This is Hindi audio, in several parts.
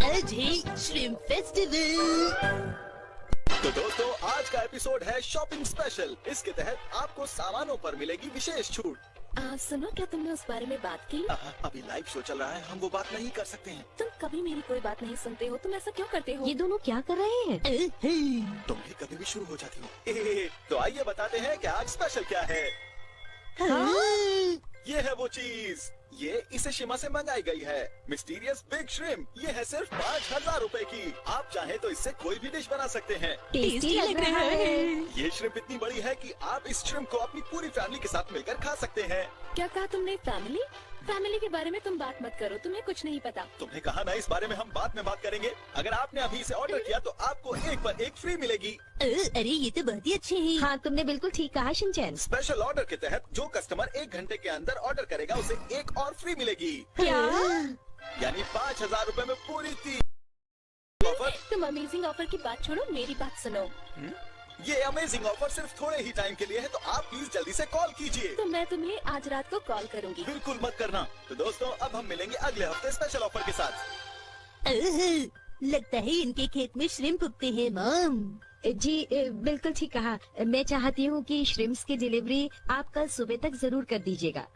आज है श्रिम्प फेस्टिवल। तो दोस्तों, आज का एपिसोड है शॉपिंग स्पेशल। इसके तहत आपको सामानों पर मिलेगी विशेष छूट। सुनो, क्या तुमने उस बारे में बात की? अभी लाइव शो चल रहा है, हम वो बात नहीं कर सकते हैं। तुम कभी मेरी कोई बात नहीं सुनते हो, तुम ऐसा क्यों करते हो? ये दोनों क्या कर रहे हैं? तुम भी कभी भी शुरू हो जाती हो। तो आइए बताते हैं कि आज स्पेशल क्या है। ये है वो चीज, ये इसे शिमा से मंगाई गई है। Mysterious big shrimp. ये है सिर्फ 5,000 रुपए की। आप चाहे तो इससे कोई भी डिश बना सकते हैं। टेस्टी लग रहा है। ये श्रिम्प इतनी बड़ी है कि आप इस श्रिम्प को अपनी पूरी फैमिली के साथ मिलकर खा सकते हैं। क्या कहा तुमने? फैमिली? फैमिली के बारे में तुम बात मत करो, तुम्हें कुछ नहीं पता। तुमने कहा ना, इस बारे में हम बाद में बात करेंगे। अगर आपने अभी इसे ऑर्डर किया तो आपको एक पर एक फ्री मिलेगी। अरे ये तो बहुत ही अच्छे हैं। हाँ, तुमने बिल्कुल ठीक कहा शिनचैन। स्पेशल ऑर्डर के तहत जो कस्टमर 1 घंटे के अंदर ऑर्डर करेगा उसे एक और फ्री मिलेगी। क्या? यानी 5,000 रुपए में पूरी 3 ऑफर। तुम अमेजिंग ऑफर की बात छोड़ो, मेरी बात सुनो। ये अमेजिंग ऑफर सिर्फ थोड़े ही टाइम के लिए है, तो आप प्लीज जल्दी से कॉल कीजिए। तो मैं तुम्हें आज रात को कॉल करूंगी। बिल्कुल मत करना। तो दोस्तों, अब हम मिलेंगे अगले हफ्ते स्पेशल ऑफर के साथ। लगता है इनके खेत में श्रिम्प उगते हैं मॉम। जी बिल्कुल ठीक कहा। मैं चाहती हूँ कि श्रिम्प्स की डिलीवरी आप कल सुबह तक जरूर कर दीजिएगा।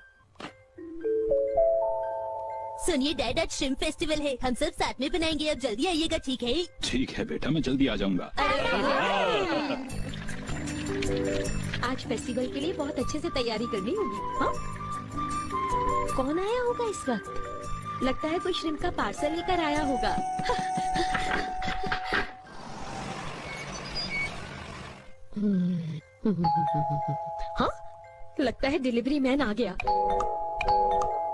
सुनिए डैड, आज श्रिम्प फेस्टिवल है, हम सब साथ में बनाएंगे। अब जल्दी आइएगा, ठीक है? ठीक है बेटा, मैं जल्दी आ जाऊंगा। आज फेस्टिवल के लिए बहुत अच्छे से तैयारी करनी होगी। हाँ? कौन आया होगा इस वक्त? लगता है कोई श्रिम्प का पार्सल लेकर आया होगा। हाँ? लगता है डिलीवरी मैन आ गया।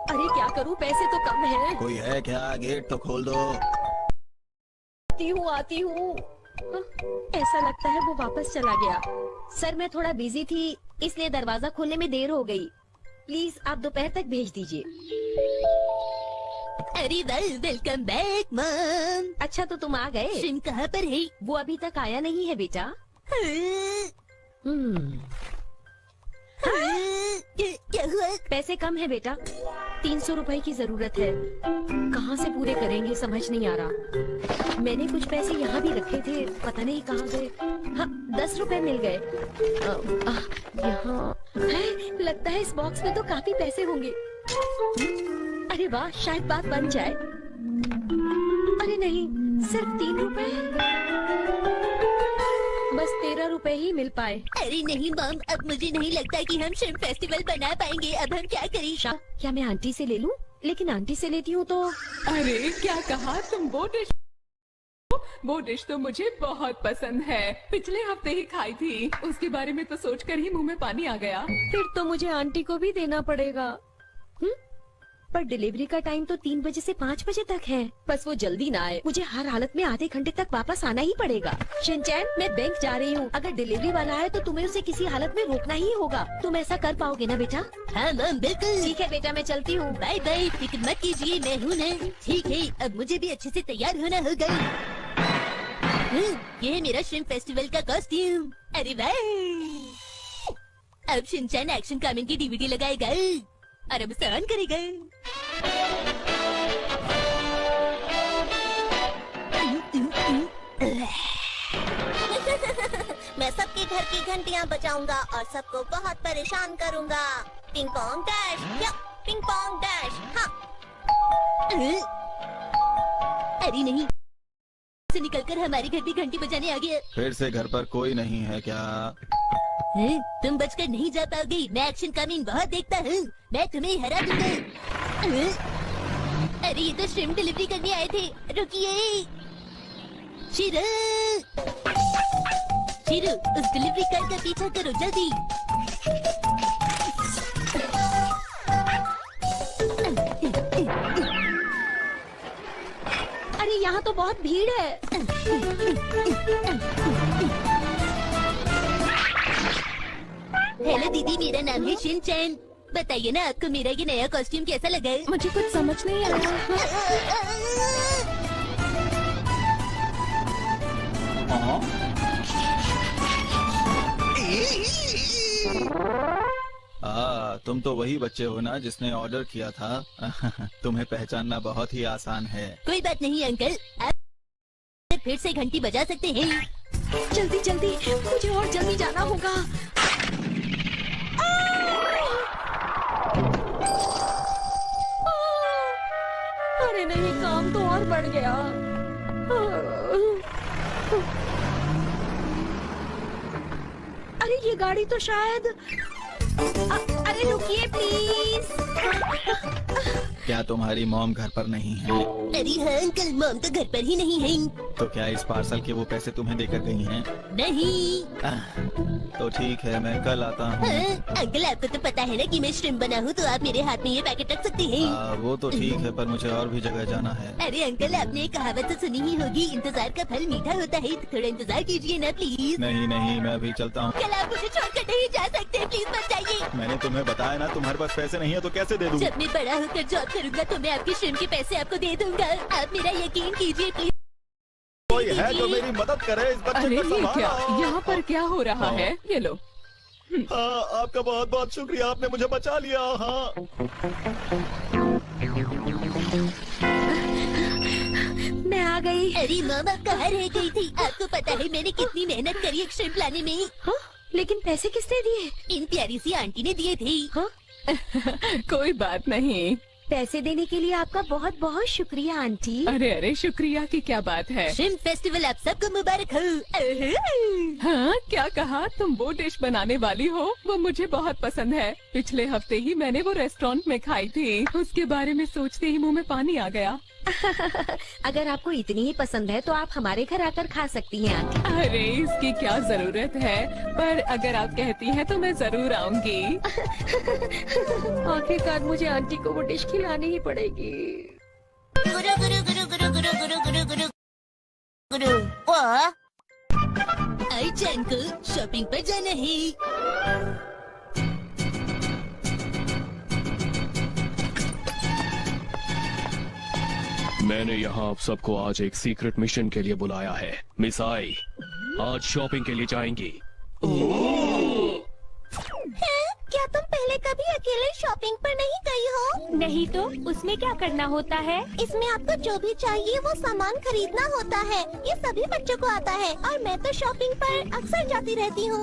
अरे क्या करूं, पैसे तो कम है। कोई है क्या? गेट तो खोल दो। आती हूँ। ऐसा लगता है वो वापस चला गया। सर, मैं थोड़ा बिजी थी, इसलिए दरवाजा खोलने में देर हो गई। प्लीज आप दोपहर तक भेज दीजिए। अरे वेलकम बैक मॉम। अच्छा, तो तुम आ गए। श्रिम्प कहाँ पर है? वो अभी तक आया नहीं है बेटा। क्या हुआ? पैसे कम है बेटा, 300 रुपए की जरूरत है। कहाँ से पूरे करेंगे समझ नहीं आ रहा। मैंने कुछ पैसे यहाँ भी रखे थे, पता नहीं कहाँ गए। हाँ, 10 रुपए मिल गए। यहाँ लगता है इस बॉक्स में तो काफी पैसे होंगे। अरे वाह, शायद बात बन जाए। अरे नहीं, सिर्फ 3 रुपए। बस 13 रुपए ही मिल पाए। अरे नहीं मॉम, अब मुझे नहीं लगता कि हम श्रिम्प फेस्टिवल बना पाएंगे। अब हम क्या करें? क्या मैं आंटी से ले लूं? लेकिन आंटी से लेती हूँ तो। अरे क्या कहा तुम? वो डिश तो मुझे बहुत पसंद है, पिछले हफ्ते ही खाई थी। उसके बारे में तो सोचकर ही मुंह में पानी आ गया। फिर तो मुझे आंटी को भी देना पड़ेगा। पर डिलीवरी का टाइम तो 3 बजे से 5 बजे तक है। बस वो जल्दी ना आए, मुझे हर हालत में आधे घंटे तक वापस आना ही पड़ेगा। शिनचैन, मैं बैंक जा रही हूँ। अगर डिलीवरी वाला आए तो तुम्हें उसे किसी हालत में रोकना ही होगा। तुम ऐसा कर पाओगे ना बेटा? हाँ मॉम, बिल्कुल। ठीक है बेटा, मैं चलती हूँ। बाय बाय, फिक्र मत कीजिए, मैं हूँ ना। ठीक है, अब मुझे भी अच्छे से तैयार होना होगा। ये है मेरा श्रिम्प फेस्टिवल का कॉस्ट्यूम। अरे वाह! अब शिनचैन एक्शन कमेंट की डीवीडी लगाएगा और अब सहन करेगा। मैं सबके घर की घंटियाँ बजाऊंगा और सबको बहुत परेशान करूंगा। पिंग पोंग डैश, या पिंग पोंग डैश। हाँ। अरे नहीं, से निकलकर हमारे घर भी घंटी बजाने आ गया। फिर से घर पर कोई नहीं है क्या? तुम बचकर नहीं जा पाओगे। मैं एक्शन कमिंग बहुत देखता हूँ, मैं तुम्हें हरा दूंगा। अरे ये तो श्रिम्प डिलीवरी करने आए थे। रुकिए शिरू, उस डिलीवरी कार का पीछा करो जल्दी। अरे यहाँ तो बहुत भीड़ है। हेलो दीदी, मेरा नाम है शिनचैन। बताइए ना, आपको मेरा ये नया कॉस्ट्यूम कैसा लगा? मुझे कुछ समझ नहीं आ रहा। तुम तो वही बच्चे हो ना जिसने ऑर्डर किया था। तुम्हें पहचानना बहुत ही आसान है। कोई बात नहीं अंकल, आप फिर से घंटी बजा सकते हैं। जल्दी जल्दी, मुझे और जल्दी जाना होगा। अरे नहीं, काम तो और बढ़ गया। अरे ये गाड़ी तो शायद अरे रुकिए प्लीज। क्या तुम्हारी मॉम घर पर नहीं है? अरे हाँ अंकल, मॉम तो घर पर ही नहीं है। तो क्या इस पार्सल के वो पैसे तुम्हें देकर गई हैं? नहीं। तो ठीक है, मैं कल आता हूँ। अंकल आपको तो पता है ना कि मैं श्रिम्प बना हूँ, तो आप मेरे हाथ में ये पैकेट रख सकते हैं। वो तो ठीक है, पर मुझे और भी जगह जाना है। अरे अंकल, आपने एक कहावत तो सुनी ही होगी, इंतजार का फल मीठा होता है। तो थोड़ा इंतजार कीजिए ना प्लीज। नहीं नहीं, मैं अभी चलता हूँ। कल आप मुझे छोड़कर नहीं जा सकते, प्लीज मत जाइए। मैंने तुम्हें बताया ना, तुम्हारे पास पैसे नहीं है तो कैसे दे दूँ? जब मैं बड़ा होकर जॉब करूँगा तो मैं आपके श्रिम्प के पैसे आपको दे दूंगा। आप मेरा यकीन कीजिए प्लीज। कोई है जो मेरी मदद करे, इस बच्चे अरे को ये क्या, संभालो। यहाँ पर क्या हो रहा है? ये लो। हाँ, आपका बहुत बहुत शुक्रिया, आपने मुझे बचा लिया। हाँ, मैं आ गई। अरे मॉम, आप कहाँ रह गई थी? आपको पता है मैंने कितनी मेहनत करी एक श्रिम्प लाने में। हाँ? लेकिन पैसे किसने दिए? इन प्यारी सी आंटी ने दिए थे। हाँ? कोई बात नहीं। पैसे देने के लिए आपका बहुत बहुत शुक्रिया आंटी। अरे अरे, शुक्रिया की क्या बात है। श्रिम्प फेस्टिवल आप सबको मुबारक हो। हाँ, क्या कहा? तुम वो डिश बनाने वाली हो? वो मुझे बहुत पसंद है। पिछले हफ्ते ही मैंने वो रेस्टोरेंट में खाई थी। उसके बारे में सोचते ही मुंह में पानी आ गया। अगर आपको इतनी ही पसंद है तो आप हमारे घर आकर खा सकती हैं आंटी। अरे इसकी क्या जरूरत है, पर अगर आप कहती हैं तो मैं जरूर आऊंगी। आखिरकार मुझे आंटी को वो डिश खिलानी ही पड़ेगी। गुरु गुरु गुरु गुरु गुरु गुरु गुरु गुरु गुरु आई चैन को शॉपिंग पर जाना है। मैंने यहाँ आप सबको आज एक सीक्रेट मिशन के लिए बुलाया है। मिस आई आज शॉपिंग के लिए जाएंगी। क्या तुम पहले कभी अकेले शॉपिंग पर नहीं गई हो? नहीं तो उसमें क्या करना होता है? इसमें आपको जो भी चाहिए वो सामान खरीदना होता है। ये सभी बच्चों को आता है और मैं तो शॉपिंग पर अक्सर जाती रहती हूँ।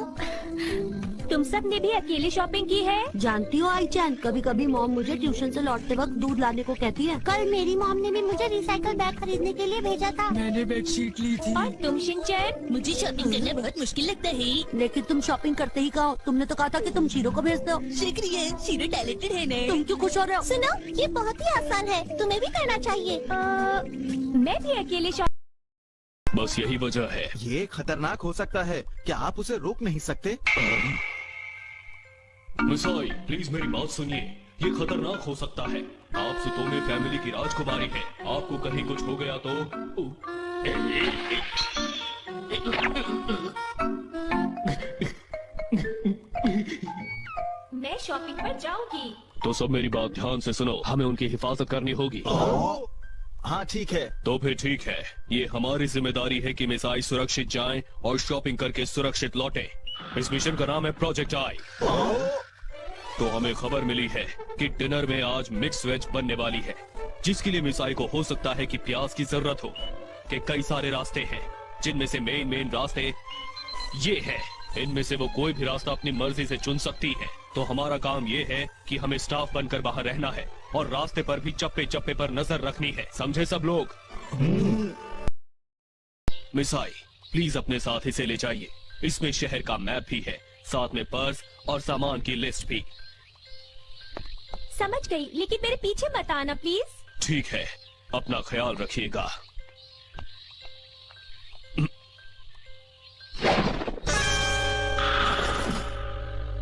तुम सब ने भी अकेले शॉपिंग की है? जानती हो आई चैन, कभी कभी मॉम मुझे ट्यूशन से लौटते वक्त दूध लाने को कहती है। कल मेरी मॉम ने भी मुझे रिसाइकल बैग खरीदने के लिए भेजा था। मैंने बेडशीट ली थी। और तुम शिनचैन? मुझे शॉपिंग करना बहुत मुश्किल लगता है। लेकिन तुम शॉपिंग करते ही कहो। तुमने तो कहा था कि तुम शीरो को भेजते हो। शुक्रिया, शीरो टैलेंटेड है ना। तुम क्यों खुश हो रहे हो? सुनो, ये बहुत ही आसान है, तुम्हें भी करना चाहिए। मैं भी अकेले शॉपिंग। बस यही वजह है। ये खतरनाक हो सकता है, क्या आप उसे रोक नहीं सकते? मिस आई प्लीज मेरी बात सुनिए। ये खतरनाक हो सकता है। आप सुतोमे फैमिली की राजकुमारी है। आपको कहीं कुछ हो गया तो मैं शॉपिंग पर जाऊंगी। तो सब मेरी बात ध्यान से सुनो। हमें उनकी हिफाजत करनी होगी। हाँ ठीक है। तो फिर ठीक है, ये हमारी जिम्मेदारी है कि मिस आई सुरक्षित जाएं और शॉपिंग करके सुरक्षित लौटें। इस मिशन का नाम है प्रोजेक्ट आई। तो हमें खबर मिली है कि डिनर में आज मिक्स वेज बनने वाली है, जिसके लिए मिस आई को हो सकता है कि प्याज की जरूरत हो। कि कई सारे रास्ते हैं, जिनमें से मेन रास्ते ये है। इनमें से वो कोई भी रास्ता अपनी मर्जी से चुन सकती है। तो हमारा काम ये है कि हमें स्टाफ बनकर बाहर रहना है और रास्ते पर भी चप्पे चप्पे पर नजर रखनी है। समझे सब लोग? मिस आई प्लीज अपने साथ इसे ले जाइए। इसमें शहर का मैप भी है, साथ में पर्स और सामान की लिस्ट भी। समझ गई, लेकिन मेरे पीछे मत आना प्लीज। ठीक है, अपना ख्याल रखिएगा।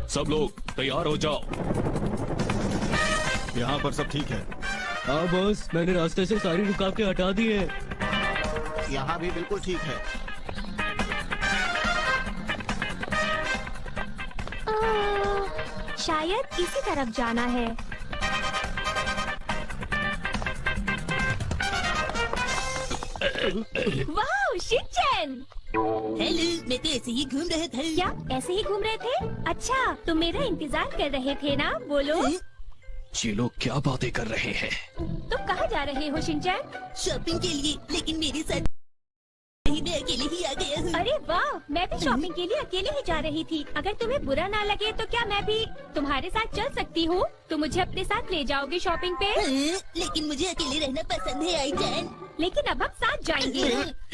सब लोग तैयार हो जाओ। यहाँ पर सब ठीक है। हाँ बॉस, मैंने रास्ते से सारी रुकावटें हटा दी है। यहाँ भी बिल्कुल ठीक है। शायद इसी तरफ जाना है। वाह शिनचैन! हेलो, मैं तो ऐसे ही घूम रहा था। क्या ऐसे ही घूम रहे थे? अच्छा, तुम मेरा इंतजार कर रहे थे ना? बोलो। ये लोग क्या बातें कर रहे हैं? तुम कहाँ जा रहे हो शिनचैन? शॉपिंग के लिए, लेकिन मेरे साथ नहीं, मैं अकेले ही आ गया हूँ। अरे वाह, मैं भी शॉपिंग के लिए अकेले ही जा रही थी। अगर तुम्हें बुरा ना लगे तो क्या मैं भी तुम्हारे साथ चल सकती हूँ? तुम मुझे अपने साथ ले जाओगे शॉपिंग पे? लेकिन मुझे अकेले रहना पसंद है आई जान। लेकिन अब हम साथ जाएंगे।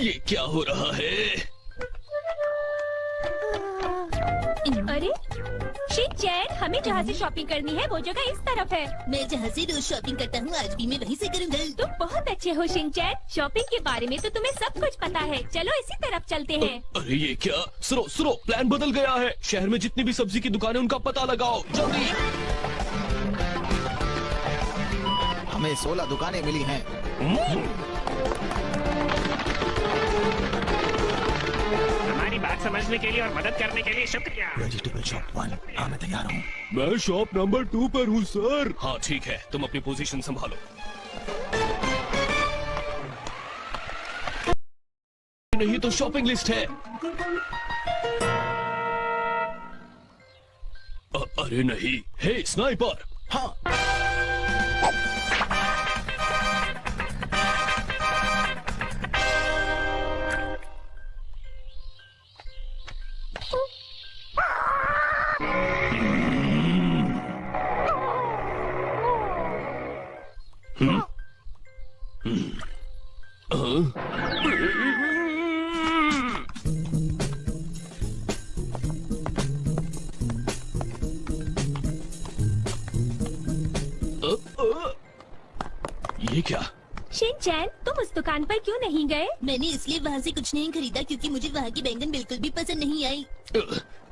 ये क्या हो रहा है? अरे शिनचैन, हमें जहाँ से शॉपिंग करनी है वो जगह इस तरफ है। मैं जहाँ से रोज शॉपिंग करता हूँ, आज भी मैं वहीं से करूँगा। तुम बहुत अच्छे हो शिनचैन, शॉपिंग के बारे में तो तुम्हें सब कुछ पता है। चलो इसी तरफ चलते हैं। अरे ये क्या? सुनो, प्लान बदल गया है। शहर में जितनी भी सब्जी की दुकानें, उनका पता लगाओ जल्दी। हमें 16 दुकानें मिली हैं। हमारी बात समझने के लिए और मदद करने के लिए शुक्रिया। Vegetable shop 1। हाँ, मैं तैयार हूँ। मैं शॉप नंबर 2 पर हूँ सर। हाँ ठीक है, तुम अपनी पोजीशन संभालो। नहीं तो शॉपिंग लिस्ट है। अरे नहीं, हे स्नाइपर। हाँ। ये क्या? शिनचैन, तुम उस दुकान पर क्यों नहीं गए? मैंने इसलिए वहाँ से कुछ नहीं खरीदा क्योंकि मुझे वहाँ की बैंगन बिल्कुल भी पसंद नहीं आई।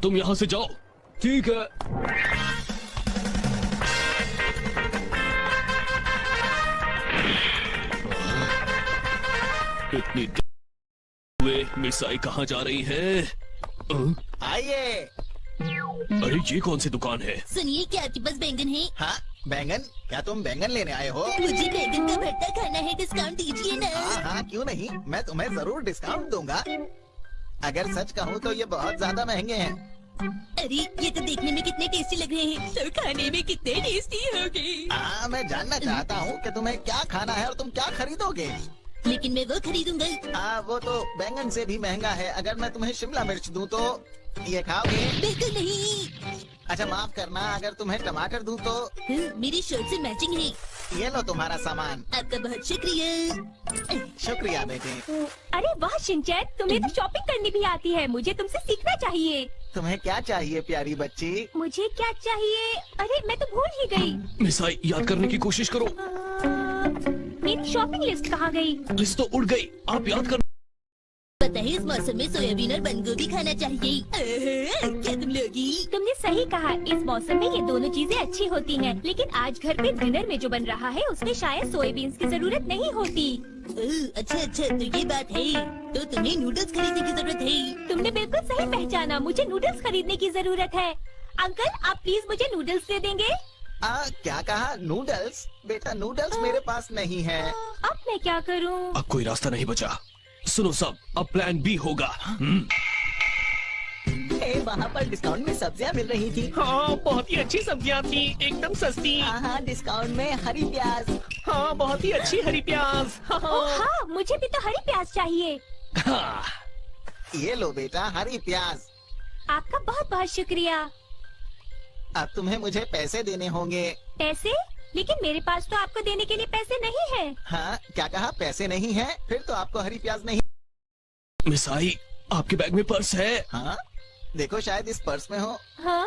तुम यहाँ से जाओ। ठीक है। इतनी देर हुए, मिसाई कहाँ जा रही है? आइए। अरे ये कौन सी दुकान है? सुनिए, क्या आपके पास बैंगन है? हाँ, बैंगन? क्या तुम बैंगन लेने आए हो? मुझे बैंगन का भरता खाना है, डिस्काउंट दीजिए ना। हाँ, क्यों नहीं, मैं तुम्हें जरूर डिस्काउंट दूंगा। अगर सच कहूँ तो ये बहुत ज्यादा महंगे हैं। अरे ये तो देखने में कितने टेस्टी लग रहे हैं, तो खाने में कितने टेस्टी होंगे। हाँ, मैं जानना चाहता हूँ कि तुम्हें क्या खाना है और तुम क्या खरीदोगे। लेकिन मैं वो खरीदूंगा। हाँ, वो तो बैंगन से भी महंगा है। अगर मैं तुम्हें शिमला मिर्च दूँ तो ये खाओगे? बिल्कुल नहीं। अच्छा माफ करना, अगर तुम्हें टमाटर दूँ तो? मेरी शर्ट से मैचिंग है। ये लो तुम्हारा सामान। आपका बहुत शुक्रिया। शुक्रिया बेटे। अरे वाह शिनचैन, तुम्हें तो शॉपिंग करनी भी आती है। मुझे तुमसे सीखना चाहिए। तुम्हें क्या चाहिए प्यारी बच्ची? मुझे क्या चाहिए? अरे मैं तो भूल ही गई। मिसाई, याद करने की कोशिश करो। मेरी शॉपिंग लिस्ट कहाँ गई? लिस्ट तो उड़ गई, आप याद कर। पता है, इस मौसम में सोयाबीन और बंद गोभी खाना चाहिए। क्या तुम लोगी? तुमने सही कहा, इस मौसम में ये दोनों चीजें अच्छी होती हैं। लेकिन आज घर पे डिनर में जो बन रहा है उसमें शायद सोयाबीन की जरूरत नहीं होती। अच्छा, तो ये बात है। तो तुम्हें नूडल्स खरीदने की जरूरत है। तुमने बिल्कुल सही पहचाना, मुझे नूडल्स खरीदने की जरूरत है। अंकल, आप प्लीज मुझे नूडल्स दे देंगे? क्या कहा? नूडल्स? बेटा, नूडल्स मेरे पास नहीं है। अब मैं क्या करूं? अब कोई रास्ता नहीं बचा। सुनो सब, अब प्लान बी होगा। वहाँ पर डिस्काउंट में सब्जियाँ मिल रही थी। हाँ, बहुत ही अच्छी सब्जियाँ थी, एकदम सस्ती। हाँ, डिस्काउंट में हरी प्याज। हाँ, बहुत ही अच्छी हरी प्याज। हाँ, मुझे भी तो हरी प्याज चाहिए। हाँ। ये लो बेटा, हरी प्याज। आपका बहुत बहुत शुक्रिया। अब तुम्हें मुझे पैसे देने होंगे। पैसे? लेकिन मेरे पास तो आपको देने के लिए पैसे नहीं है। हाँ, क्या कहा? पैसे नहीं है? फिर तो आपको हरी प्याज नहीं। मिसाई, आपके बैग में पर्स है? हाँ, देखो शायद इस पर्स में हो। हाँ?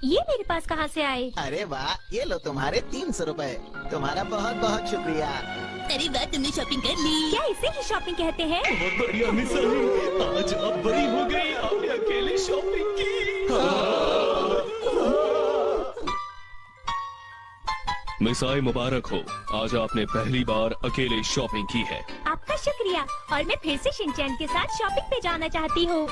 ये मेरे पास कहाँ से आए? अरे वाह, ये लो तुम्हारे 300 रुपए। तुम्हारा बहुत बहुत शुक्रिया। अरे वाह, तुमने शॉपिंग कर ली। क्या इसे ही शॉपिंग कहते हैं? बहुत बढ़िया मिसाई, आज आप बड़ी हो गई, आपने अकेले शॉपिंग की। मिसाई मुबारक हो, आज आपने पहली बार अकेले शॉपिंग की है। आपका शुक्रिया, और मैं फिर से शिनचैन के साथ शॉपिंग पे जाना चाहती हूँ।